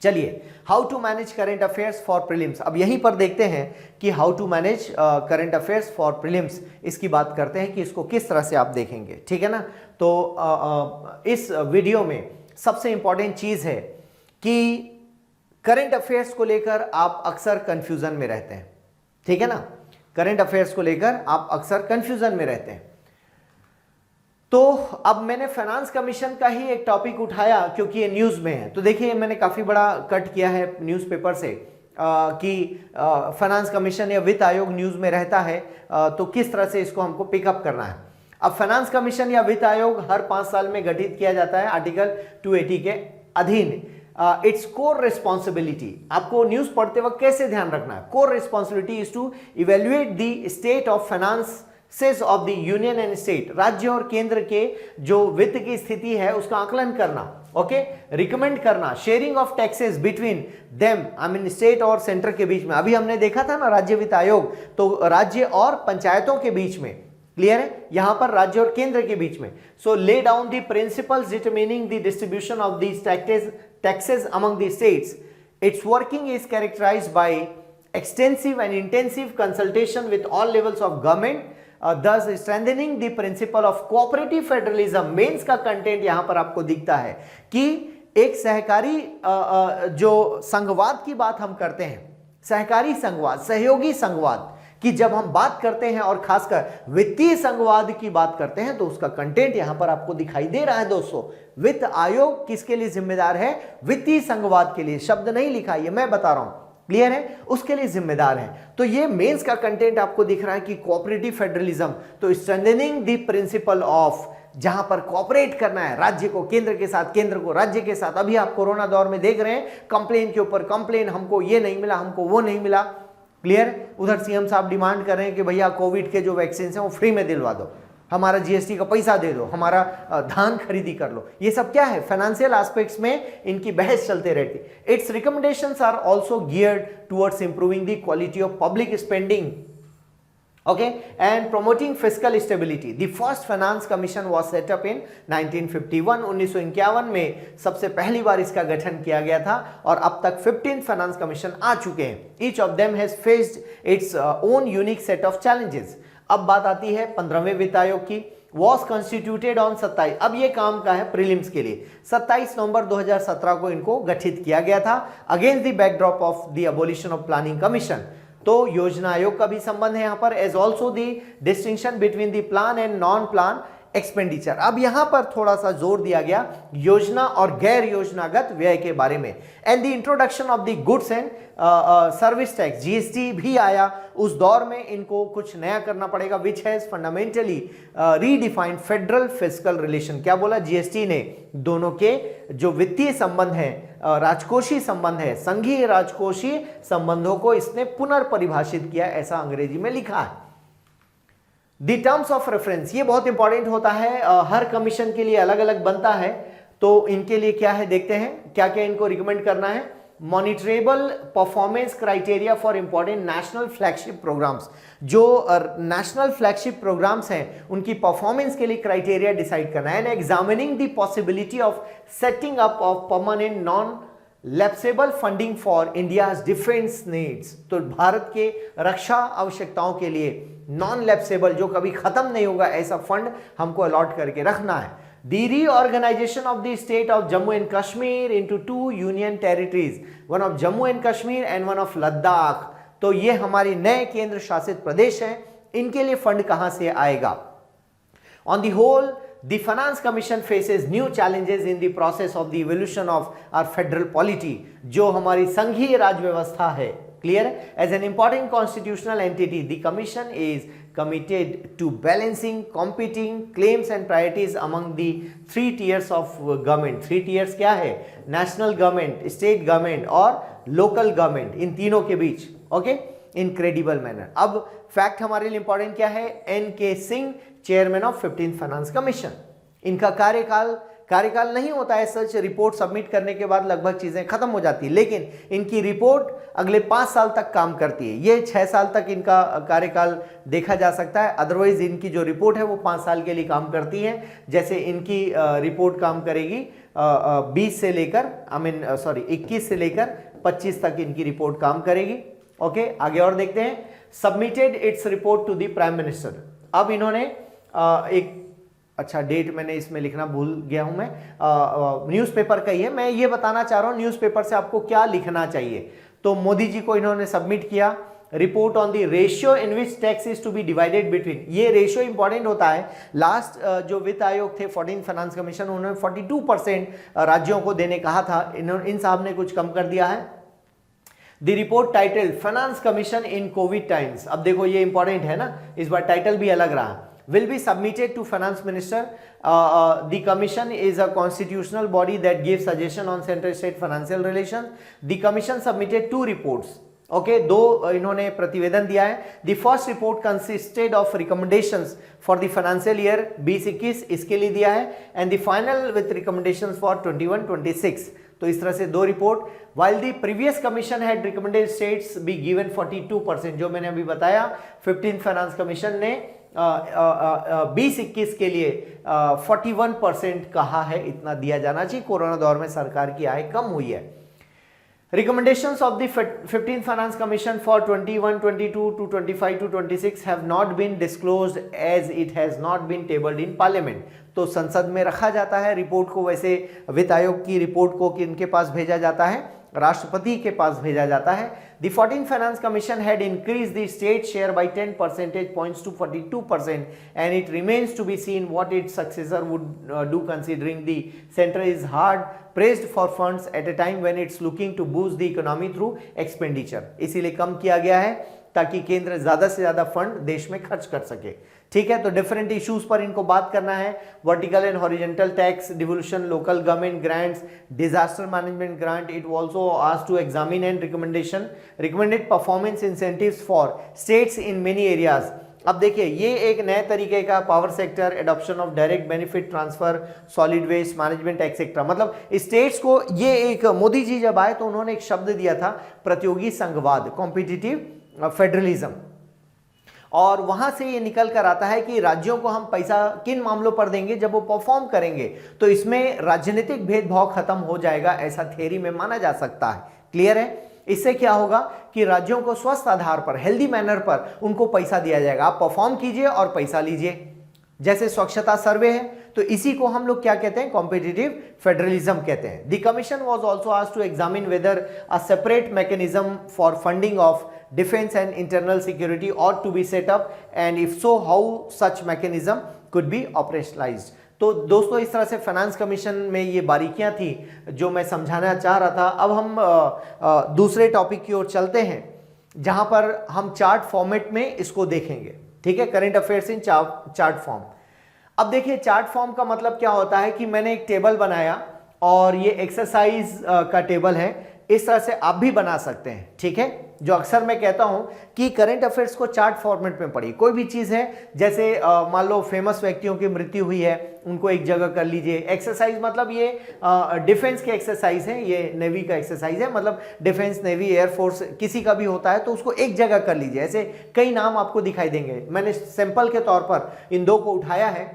चलिए, how to manage current affairs for prelims. अब यहीं पर देखते हैं कि how to manage current affairs for prelims, इसकी बात करते हैं कि इसको किस तरह से आप देखेंगे, ठीक है ना। तो इस वीडियो में सबसे इंपॉर्टेंट चीज है कि करंट अफेयर्स को लेकर आप अक्सर कंफ्यूजन में रहते हैं, ठीक है ना। करंट अफेयर्स को लेकर आप अक्सर कंफ्यूजन में रहते हैं। तो अब मैंने फाइनेंस कमीशन का ही एक टॉपिक उठाया क्योंकि ये न्यूज में है। तो देखिए, मैंने काफी बड़ा कट किया है न्यूज़पेपर से कि फाइनेंस कमीशन या वित्त आयोग न्यूज में रहता है, तो किस तरह से इसको हमको पिकअप करना है। अब फाइनेंस कमीशन या वित्त आयोग हर 5 साल में गठित किया जाता है आर्टिकल 280 के अधीन। इट्स कोर रिस्पॉन्सिबिलिटी, आपको न्यूज पढ़ते वक्त कैसे ध्यान रखना है, core responsibility is to evaluate the state of finance of the union and state, राज्य और केंद्र के जो वित्त की स्थिति है उसका आकलन करना, ओके, रिकमेंड करना, sharing of taxes between them, I mean state और सेंटर के बीच में। अभी हमने देखा था ना राज्य वित्त आयोग, तो राज्य और पंचायतों के बीच में, क्लियर है, यहां पर राज्य और केंद्र के बीच में। So lay down the principles determining the distribution of these taxes among the states. Its working is characterized by extensive and intensive consultation with all levels of government, thus strengthening the principle of cooperative federalism। Mains का content यहां पर आपको दिखता है कि एक सहकारी जो संघवाद की बात हम करते हैं, सहकारी संघवाद, सहयोगी संघवाद की जब हम बात करते हैं और खासकर वित्तीय संघवाद की बात करते हैं, तो उसका कंटेंट यहां पर आपको दिखाई दे रहा है दोस्तों। वित्त आयोग किसके लिए जिम्मेदार है? वित्तीय संघवाद के लिए। शब्द नहीं लिखा, ये मैं बता रहा हूं, क्लियर है, उसके लिए जिम्मेदार है। तो ये मेंस का कंटेंट आपको दिख रहा है कि कोऑपरेटिव फेडरलिज्म, तो स्ट्रेंथनिंग द प्रिंसिपल ऑफ, जहां पर कोऑपरेट करना है राज्य को केंद्र के साथ, केंद्र को राज्य के साथ। अभी आप कोरोना दौर में देख रहे हैं, कंप्लेन के ऊपर कंप्लेन, हमको ये नहीं मिला, हमको वो नहीं मिला, क्लियर। उधर सीएम साहब डिमांड कर रहे हैं कि भैया कोविड के जो वैक्सीन है वो फ्री में दिलवा दो, हमारा जीएसटी का पैसा दे दो, हमारा धान खरीदी कर लो। ये सब क्या है? फाइनेंशियल एस्पेक्ट्स में इनकी बहस चलते रहती। Its recommendations are also geared towards improving the quality of public spending, okay, and promoting fiscal stability. The first finance commission was set up in 1951। 1951 में सबसे पहली बार इसका गठन किया गया था और अब तक 15 फाइनेंस कमीशन आ चुके हैं। Each of them has faced its own unique set of challenges। अब बात आती है 15वें वित्त आयोग की। was constituted on 27, अब ये काम का है प्रीलिम्स के लिए, 27 नवंबर 2017 को इनको गठित किया गया था against the backdrop of the abolition of planning commission. तो योजना आयोग का भी संबंध है यहां पर, as also the distinction between the plan and non plan expenditure. अब यहां पर थोड़ा सा जोर दिया गया योजना और गैर योजनागत व्यय के बारे में। And the introduction of the goods and service tax, GST भी आया उस दौर में। इनको कुछ नया करना पड़ेगा, which has fundamentally redefined federal fiscal relation. क्या बोला? जीएसटी ने दोनों के जो वित्तीय संबंध है, राजकोषीय संबंध है, संघीय राजकोषीय संबंधों को इसने पुनर्परिभाषित किया, ऐसा अंग्रेजी में लिखा है। दी टर्म्स ऑफ रेफरेंस, ये बहुत इंपॉर्टेंट होता है, हर कमीशन के लिए अलग अलग बनता है। तो इनके लिए क्या है देखते हैं, क्या क्या इनको रिकमेंड करना है। Monitorable performance criteria for important national flagship programmes, जो नेशनल फ्लैगशिप प्रोग्राम्स हैं उनकी परफॉर्मेंस के लिए क्राइटेरिया डिसाइड करना है। And examining the possibility of setting up of permanent non lapsable funding for India's defence needs, तो भारत के रक्षा आवश्यकताओं के लिए नॉन लैप्सेबल, जो कभी खत्म नहीं होगा, ऐसा फंड हमको अलॉट करके रखना है। The reorganization of the state of Jammu and Kashmir into 2 union territories, one of Jammu and Kashmir and one of Ladakh। तो ये हमारे नए केंद्र शासित प्रदेश हैं, इनके लिए फंड कहां से आएगा? On the whole, the Finance Commission faces new challenges in the process of the evolution of our federal polity। जो हमारी संघीय राज व्यवस्था है, clear? As an important constitutional entity, the Commission is committed to balancing competing claims and priorities among the 3 tiers of government। 3 tiers क्या है? National government, state government और local government, इन तीनों के बीच, ओके, इन क्रेडिबल मैनर। अब fact हमारे लिए important क्या है? एन के Singh, chairman of 15th finance commission. इनका कार्यकाल कार्यकाल नहीं होता है सच, रिपोर्ट सबमिट करने के बाद लगभग चीजें खत्म हो जाती है, लेकिन इनकी रिपोर्ट अगले 5 साल तक काम करती है। ये 6 साल तक इनका कार्यकाल देखा जा सकता है, अदरवाइज इनकी जो रिपोर्ट है वो 5 साल के लिए काम करती है। जैसे इनकी रिपोर्ट काम करेगी 21 से लेकर 25 तक इनकी रिपोर्ट काम करेगी। ओके, आगे और देखते हैं। Submitted its report to the prime minister. अब इन्होंने एक अच्छा डेट मैंने इसमें लिखना भूल गया हूं, मैं न्यूज़पेपर का ही है, मैं ये बताना चाह रहा हूं न्यूज़पेपर से आपको क्या लिखना चाहिए। तो मोदी जी को इन्होंने सबमिट किया report on the ratio in which tax is to be divided between. ये रेशियो इंपॉर्टेंट होता है। लास्ट जो वित्त आयोग थे 14 फाइनेंस कमीशन, उन्होंने 42% राज्यों को देने कहा था, इन साहब ने कुछ कम कर दिया है। The report title finance commission in Covid times. अब देखो ये इंपॉर्टेंट है ना, इस बार टाइटल भी अलग रहा। Will be submitted to finance minister. The commission is a constitutional body that gives suggestion on central state financial relations. The commission submitted 2 reports. Okay, 2 इन्होंने प्रतिवेदन दिया है। The first report consisted of recommendations for the financial year 2021, इसके लिए दिया है, and the final with recommendations for 21-26। तो इस तरह से 2 report. While the previous commission had recommended states be given 42%, जो मैंने अभी बताया 15 फाइनेंस कमीशन ने 2021 के लिए 41% कहा है, इतना दिया जाना चाहिए। कोरोना दौर में सरकार की आय कम हुई है। Recommendations of the 15th Finance Commission for 21-22 to 25-26 have not been disclosed as it has not been tabled in Parliament. तो संसद में रखा जाता है रिपोर्ट को, वैसे वित्त आयोग की रिपोर्ट को किनके पास भेजा जाता है, राष्ट्रपति के पास भेजा जाता है। The 14th Finance Commission had increased the state share by 10 percentage points to 42%, and it remains to be seen what its successor would do, considering the center is hard pressed for funds at a time when it's looking to boost the economy through expenditure. इसीलिए कम किया गया है ताकि केंद्र ज्यादा से ज्यादा fund देश में खर्च कर सके। ठीक है, तो डिफरेंट इश्यूज पर इनको बात करना है। Vertical and horizontal tax devolution, local government grants, disaster management grant. It also asked to examine and recommended performance incentives for states in many areas. अब देखिए ये एक नए तरीके का power sector, adoption of direct benefit transfer, solid waste management etcetera. मतलब states को ये एक, मोदी जी जब आए तो उन्होंने एक शब्द दिया था प्रतियोगी संघवाद, कॉम्पिटिटिव फेडरलिज्म, और वहां से ये निकल कर आता है कि राज्यों को हम पैसा किन मामलों पर देंगे, जब वो परफॉर्म करेंगे तो इसमें राजनीतिक भेदभाव खत्म हो जाएगा, ऐसा थ्योरी में माना जा सकता है। क्लियर है? इससे क्या होगा कि राज्यों को स्वस्थ आधार पर, हेल्दी मैनर पर उनको पैसा दिया जाएगा। आप परफॉर्म कीजिए और पैसा लीजिए। जैसे स्वच्छता सर्वे है, तो इसी को हम लोग क्या कहते हैं, कॉम्पिटिटिव फेडरलिज्म कहते हैं। The commission was also asked to examine whether a separate mechanism for funding of defense and internal security ought to be set up, and if so how such mechanism could be operationalized. तो दोस्तों इस तरह से finance commission में ये बारीकियां थी जो मैं समझाना चाह रहा था। अब हम दूसरे टॉपिक की ओर चलते हैं जहां पर हम चार्ट फॉर्मेट में इसको देखेंगे। ठीक है, current affairs in chart form. अब देखिए चार्ट फॉर्म का मतलब क्या होता है कि मैंने एक टेबल बनाया और ये एक्सरसाइज का टेबल है, इस तरह से आप भी बना सकते हैं। ठीक है, जो अक्सर मैं कहता हूं कि करंट अफेयर्स को चार्ट फॉर्मेट में पढ़िए। कोई भी चीज है, जैसे मान लो फेमस व्यक्तियों की मृत्यु हुई है, उनको एक जगह कर लीजिए। एक्सरसाइज मतलब ये डिफेंस के एक्सरसाइज है, ये नेवी का एक्सरसाइज है, मतलब डिफेंस, नेवी, एयरफोर्स किसी का भी होता है तो उसको एक जगह कर लीजिए। ऐसे कई नाम आपको दिखाई देंगे, मैंने सैंपल के तौर पर इन 2 को उठाया है।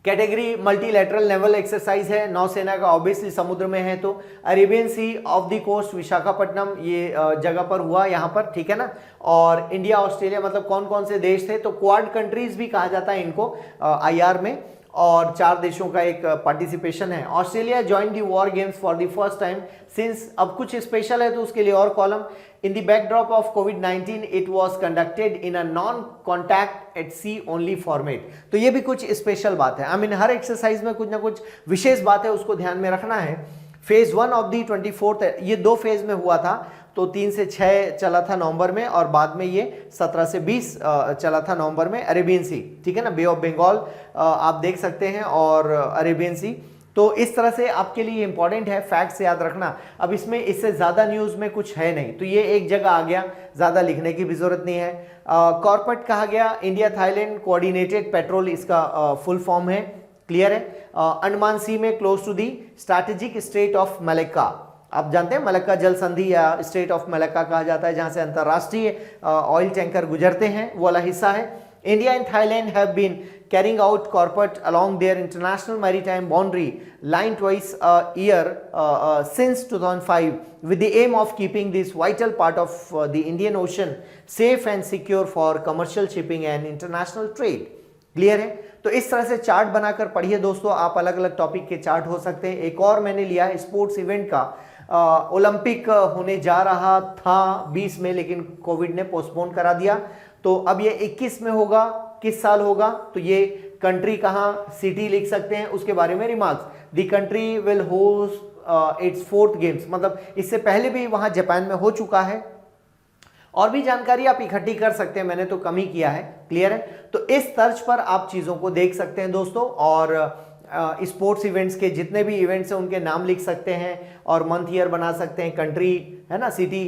कैटेगरी मल्टीलैटरल नेवल एक्सरसाइज है, नौसेना का ऑब्वियसली समुद्र में है, तो Arabian sea off the coast Visakhapatnam ये जगह पर हुआ यहाँ पर। ठीक है ना, और इंडिया ऑस्ट्रेलिया मतलब कौन कौन से देश थे, तो क्वाड कंट्रीज भी कहा जाता है इनको IR में, और 4 देशों का एक पार्टिसिपेशन है। Australia join the war games for the first time since, अब कुछ स्पेशल है तो उसके लिए और column. In the backdrop of कोविड-19 it was conducted in a non contact at sea only format. तो ये भी कुछ स्पेशल बात है। आई मीन हर एक्सरसाइज में कुछ ना कुछ विशेष बात है, उसको ध्यान में रखना है। फेज 1 ऑफ दी 24th, ये 2 फेज में हुआ था, तो 3 से 6 चला था नवंबर में, और बाद में ये 17 से 20 चला था नवंबर में। अरेबियन सी, ठीक है ना, बे ऑफ बंगाल आप देख सकते हैं, और अरेबियन सी। तो इस तरह से आपके लिए इंपॉर्टेंट है, फैक्ट्स याद रखना। अब इसमें इससे ज़्यादा न्यूज़ में कुछ है नहीं, तो ये एक जगह आ गया, ज़्यादा लिखने की भी ज़रूरत नहीं है। कॉर्पेट कहा गया, इंडिया थाईलैंड कोऑर्डिनेटेड पेट्रोल इसका फुल फॉर्म है। क्लियर है। अंडमान सी में close to the strategic state of Malacca, आप जानते हैं मलक्का जल संधि या स्टेट ऑफ मलक्का कहा जाता है, जहां से अंतरराष्ट्रीय ऑयल टैंकर गुजरते हैं, वो वाला हिस्सा है। India and Thailand have been carrying out corporate along their international maritime boundary line twice a year since 2005 with the aim of keeping this vital part of the Indian Ocean safe and secure for commercial shipping and international trade. Clear है। तो इस तरह से chart बनाकर पढ़िए दोस्तों, आप अलग अलग टॉपिक के चार्ट हो सकते हैं। एक और मैंने लिया है स्पोर्ट्स इवेंट का, ओलंपिक होने जा रहा था 20 में, लेकिन कोविड ने पोस्टपोन करा दिया, तो अब ये 21 में होगा। किस साल होगा, तो ये कंट्री कहां, सिटी लिख सकते हैं, उसके बारे में remarks. The country will host it's 4th games, मतलब इससे पहले भी वहां जापान में हो चुका है। और भी जानकारी आप इकट्ठी कर सकते हैं, मैंने तो कम ही किया है। क्लियर है। तो इस तर्ज पर आप चीजों को देख सकते हैं दोस्तों, और स्पोर्ट्स इवेंट्स के जितने भी इवेंट्स हैं उनके नाम लिख सकते हैं और मंथ ईयर बना सकते हैं, कंट्री है ना, सिटी।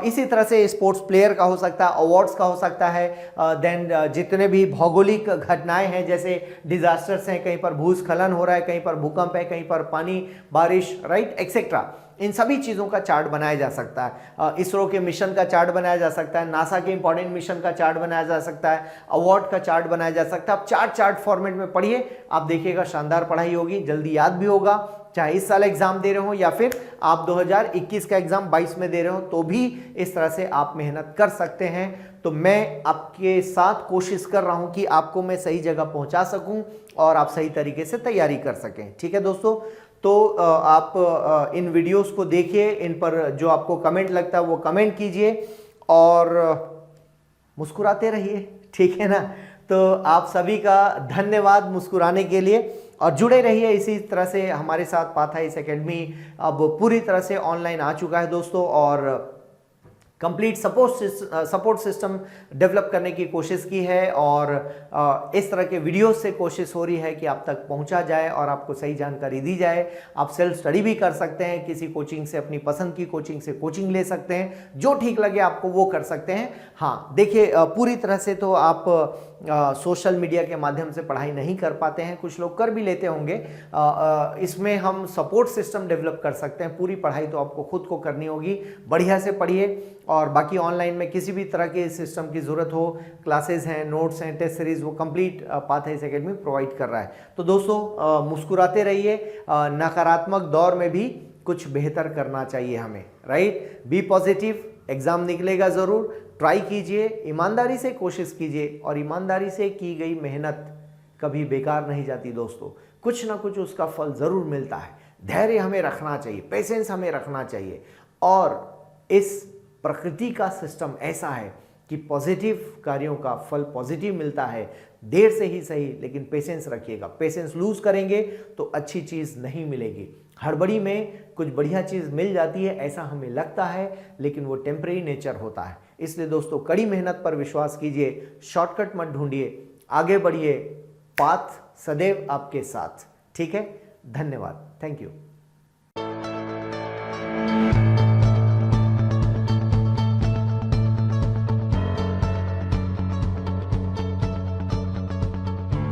इसी तरह से स्पोर्ट्स प्लेयर का हो सकता है, अवार्ड्स का हो सकता है, देन जितने भी भौगोलिक घटनाएं हैं, जैसे डिजास्टर्स हैं, कहीं पर भूस्खलन हो रहा है, कहीं पर भूकंप है, कहीं पर पानी बारिश, राइट, एक्सेट्रा, इन सभी चीज़ों का चार्ट बनाया जा सकता है। इसरो के मिशन का चार्ट बनाया जा सकता है, नासा के इंपॉर्टेंट मिशन का चार्ट बनाया जा सकता है, अवार्ड का चार्ट बनाया जा सकता है। आप चार्ट फॉर्मेट में पढ़िए, आप देखिएगा शानदार पढ़ाई होगी, जल्दी याद भी होगा। चाहे इस साल एग्जाम दे रहे हो या फिर आप 2021 का एग्जाम 22 में दे रहे हो, तो भी इस तरह से आप मेहनत कर सकते हैं। तो मैं आपके साथ कोशिश कर रहा हूं कि आपको मैं सही जगह पहुंचा सकूं और आप सही तरीके से तैयारी कर सकें। ठीक है दोस्तों, तो आप इन वीडियोस को देखिए, इन पर जो आपको कमेंट लगता है वो कमेंट कीजिए और मुस्कुराते रहिए, ठीक है ना। तो आप सभी का धन्यवाद मुस्कुराने के लिए, और जुड़े रहिए इसी तरह से हमारे साथ। पाथाइस एकेडमी अब पूरी तरह से ऑनलाइन आ चुका है दोस्तों, और कंप्लीट सपोर्ट सिस्टम डेवलप करने की कोशिश की है, और इस तरह के वीडियोस से कोशिश हो रही है कि आप तक पहुंचा जाए और आपको सही जानकारी दी जाए। आप सेल्फ स्टडी भी कर सकते हैं, किसी कोचिंग से, अपनी पसंद की कोचिंग से कोचिंग ले सकते हैं, जो ठीक लगे आपको वो कर सकते हैं। हाँ देखिए, पूरी तरह से तो आप सोशल मीडिया के माध्यम से पढ़ाई नहीं कर पाते हैं, कुछ लोग कर भी लेते होंगे। इसमें हम सपोर्ट सिस्टम डेवलप कर सकते हैं। पूरी पढ़ाई तो आपको खुद को करनी होगी, बढ़िया से पढ़िए। और बाकी ऑनलाइन में किसी भी तरह के सिस्टम की ज़रूरत हो, क्लासेस हैं, नोट्स हैं, टेस्ट सीरीज, वो कंप्लीट पाथाइस एकेडमी प्रोवाइड कर रहा है। तो दोस्तों मुस्कुराते रहिए, नकारात्मक दौर में भी कुछ बेहतर करना चाहिए हमें, राइट। बी पॉजिटिव, एग्ज़ाम निकलेगा ज़रूर, ट्राई कीजिए, ईमानदारी से कोशिश कीजिए, और ईमानदारी से की गई मेहनत कभी बेकार नहीं जाती दोस्तों, कुछ ना कुछ उसका फल ज़रूर मिलता है। धैर्य हमें रखना चाहिए, पेशेंस हमें रखना चाहिए, और इस प्रकृति का सिस्टम ऐसा है कि पॉजिटिव कार्यों का फल पॉजिटिव मिलता है, देर से ही सही, लेकिन पेशेंस रखिएगा। पेशेंस लूज करेंगे तो अच्छी चीज़ नहीं मिलेगी। हड़बड़ी में कुछ बढ़िया चीज़ मिल जाती है ऐसा हमें लगता है, लेकिन वो टेम्परेरी नेचर होता है। इसलिए दोस्तों कड़ी मेहनत पर विश्वास कीजिए, शॉर्टकट मत ढूंढिए, आगे बढ़िए, पाथ सदैव आपके साथ। ठीक है, धन्यवाद, थैंक यू।